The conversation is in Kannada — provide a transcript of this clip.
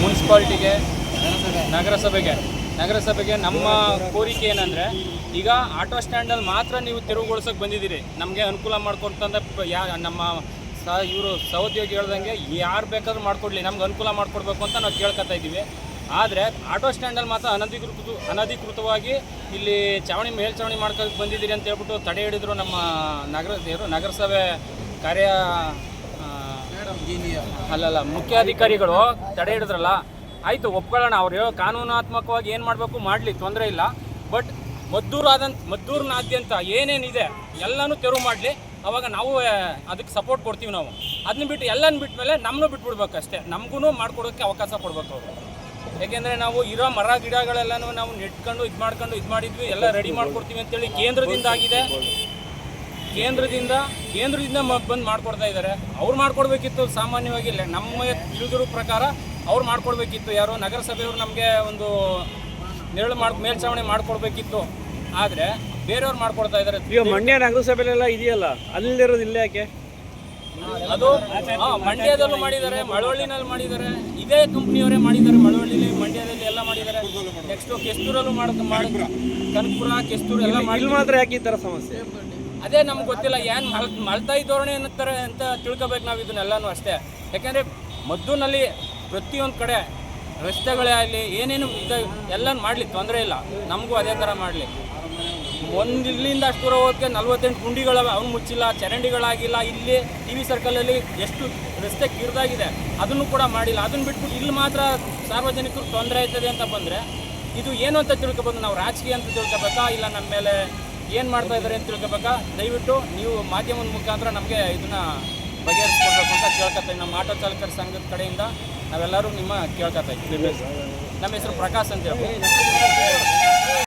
ಮುನ್ಸಿಪಾಲ್ಟಿಗೆ, ನಗರಸಭೆಗೆ ನಮ್ಮ ಕೋರಿಕೆ ಏನಂದರೆ, ಈಗ ಆಟೋ ಸ್ಟ್ಯಾಂಡಲ್ಲಿ ಮಾತ್ರ ನೀವು ತೆರವುಗೊಳಿಸೋಕೆ ಬಂದಿದ್ದೀರಿ, ನಮಗೆ ಅನುಕೂಲ ಮಾಡ್ಕೊಡ್ತಂದ್ರೆ ನಮ್ಮ ಇವರು ಸಹೋದ್ಯೋಗಿ ಹೇಳ್ದಂಗೆ ಯಾರು ಬೇಕಾದ್ರೂ ಮಾಡಿಕೊಡ್ಲಿ, ನಮ್ಗೆ ಅನುಕೂಲ ಮಾಡಿಕೊಡ್ಬೇಕು ಅಂತ ನಾವು ಕೇಳ್ಕೊತಾ ಇದ್ದೀವಿ. ಆದರೆ ಆಟೋ ಸ್ಟ್ಯಾಂಡಲ್ಲಿ ಮಾತ್ರ ಅನಧಿಕೃತವಾಗಿ ಇಲ್ಲಿ ಮೇಲ್ಚಾವಣಿ ಮಾಡ್ಕೊಳಕ್ಕೆ ಬಂದಿದ್ದೀರಿ ಅಂತ ಹೇಳ್ಬಿಟ್ಟು ತಡೆ ಹಿಡಿದ್ರು ನಮ್ಮ ನಗರಸಭೆ ಮುಖ್ಯಾಧಿಕಾರಿಗಳು ತಡೆ ಹಿಡಿದ್ರಲ್ಲ. ಆಯಿತು, ಒಪ್ಕೊಳ್ಳೋಣ, ಅವ್ರು ಕಾನೂನಾತ್ಮಕವಾಗಿ ಏನು ಮಾಡಬೇಕು ಮಾಡಲಿ, ತೊಂದರೆ ಇಲ್ಲ. ಬಟ್ ಮದ್ದೂರಿನಾದ್ಯಂತ ಏನೇನಿದೆ ಎಲ್ಲನೂ ತೆರವು ಮಾಡಲಿ, ಅವಾಗ ನಾವು ಅದಕ್ಕೆ ಸಪೋರ್ಟ್ ಕೊಡ್ತೀವಿ. ನಾವು ಅದನ್ನ ಬಿಟ್ಟು ಎಲ್ಲನೂ ಬಿಟ್ಟ ಮೇಲೆ ನಮ್ಮನ್ನು ಬಿಟ್ಬಿಡ್ಬೇಕು ಅಷ್ಟೇ, ನಮಗೂ ಮಾಡ್ಕೊಡೋಕ್ಕೆ ಅವಕಾಶ ಕೊಡ್ಬೇಕು ಅವರು. ಯಾಕೆಂದರೆ ನಾವು ಇರೋ ಮರ ಗಿಡಗಳೆಲ್ಲನೂ ನಾವು ನೆಟ್ಕೊಂಡು ಇದು ಮಾಡಿದ್ವಿ, ಎಲ್ಲ ರೆಡಿ ಮಾಡ್ಕೊಡ್ತೀವಿ ಅಂತೇಳಿ ಕೇಂದ್ರದಿಂದ ಆಗಿದೆ. ಕೇಂದ್ರದಿಂದ ಬಂದು ಮಾಡ್ಕೊಡ್ತಾ ಇದ್ದಾರೆ. ಅವ್ರು ಮಾಡ್ಕೊಡ್ಬೇಕಿತ್ತು ಸಾಮಾನ್ಯವಾಗಿ. ನಮ್ಮ ತಿಳಿದಿರೋ ಪ್ರಕಾರ ಅವ್ರು ಮಾಡ್ಕೊಡ್ಬೇಕಿತ್ತು. ಯಾರು ನಗರಸಭೆಯವರು ನಮಗೆ ಒಂದು ಮೇಲ್ಚಾವಣಿ ಮಾಡ್ಕೊಡ್ಬೇಕಿತ್ತು. ಆದರೆ ಬೇರೆಯವ್ರು ಮಾಡ್ಕೊಡ್ತಾ ಇದ್ದಾರೆ. ಈಗ ಮಂಡ್ಯ ನಗರಸಭೆಲೆಲ್ಲ ಇದೆಯಲ್ಲ, ಅಲ್ಲಿರೋದು ಇಲ್ಲ ಯಾಕೆ? ಅದು ಮಂಡ್ಯದಲ್ಲೂ ಮಾಡಿದ್ದಾರೆ, ಮಳವಳ್ಳಿನಲ್ಲಿ ಮಾಡಿದ್ದಾರೆ, ಇದೇ ಕಂಪ್ನಿಯವರೇ ಮಾಡಿದ್ದಾರೆ. ಮಳವಳ್ಳಿಲಿ, ಮಂಡ್ಯದಲ್ಲಿ ಎಲ್ಲ ಮಾಡಿದ್ದಾರೆ. ನೆಕ್ಸ್ಟು ಕೆಸ್ತೂರಲ್ಲೂ ಕನಕಪುರ, ಕೆಸ್ತೂರು ಎಲ್ಲ ಇಲ್ಲಿ ಮಾತ್ರ ಯಾಕೆ ಈ ಥರ ಸಮಸ್ಯೆ? ಅದೇ ನಮ್ಗೆ ಗೊತ್ತಿಲ್ಲ. ಏನು ಮಲ್ತಾಯಿ ಧೋರಣೆ ಅನ್ನತ್ತಾರೆ ಅಂತ ತಿಳ್ಕೊಬೇಕು ನಾವು ಇದನ್ನೆಲ್ಲನೂ ಅಷ್ಟೇ. ಯಾಕೆಂದರೆ ಮದ್ದೂನಲ್ಲಿ ಪ್ರತಿಯೊಂದು ಕಡೆ ರಸ್ತೆಗಳೇ ಆಗಲಿ, ಏನೇನು ಎಲ್ಲನೂ ಮಾಡಲಿ, ತೊಂದರೆ ಇಲ್ಲ. ನಮಗೂ ಅದೇ ಥರ ಮಾಡಲಿ. ಇಲ್ಲಿಂದ ಅಷ್ಟು ದೂರ ಹೋಗೋಕ್ಕೆ 48 ಗುಂಡಿಗಳ ಅವ್ನು ಮುಚ್ಚಿಲ್ಲ, ಚರಂಡಿಗಳಾಗಿಲ್ಲ. ಇಲ್ಲಿ TV ಸರ್ಕಲಲ್ಲಿ ಎಷ್ಟು ರಸ್ತೆ ಕಿರಿದಾಗಿದೆ, ಅದನ್ನು ಕೂಡ ಮಾಡಿಲ್ಲ. ಅದನ್ನು ಬಿಟ್ಬಿಟ್ಟು ಇಲ್ಲಿ ಮಾತ್ರ ಸಾರ್ವಜನಿಕರು ತೊಂದರೆ ಆಯ್ತದೆ ಅಂತ ಬಂದರೆ ಇದು ಏನು ಅಂತ ತಿಳ್ಕೊಬೋದು. ನಾವು ರಾಜಕೀಯ ಅಂತ ತಿಳ್ಕೊಬೇಕಾ, ಇಲ್ಲ ನಮ್ಮ ಮೇಲೆ ಏನು ಮಾಡ್ತಾ ಇದ್ದಾರೆ ಅಂತ ತಿಳ್ಕೊಬೇಕಾ? ದಯವಿಟ್ಟು ನೀವು ಮಾಧ್ಯಮದ ಮುಖಾಂತರ ನಮಗೆ ಇದನ್ನು ಬಗೆಹರಿಸ್ಕೊಡ್ಬೇಕು ಅಂತ ಕೇಳ್ಕೊತೀವಿ. ನಮ್ಮ ಆಟೋ ಚಾಲಕರ ಸಂಘದ ಕಡೆಯಿಂದ ನಾವೆಲ್ಲರೂ ಕೇಳ್ಕೊತಾ ಇದ್ದೀವಿ. ನಮ್ಮ ಹೆಸರು ಪ್ರಕಾಶ್ ಅಂತ ಹೇಳ್ಬೋದು.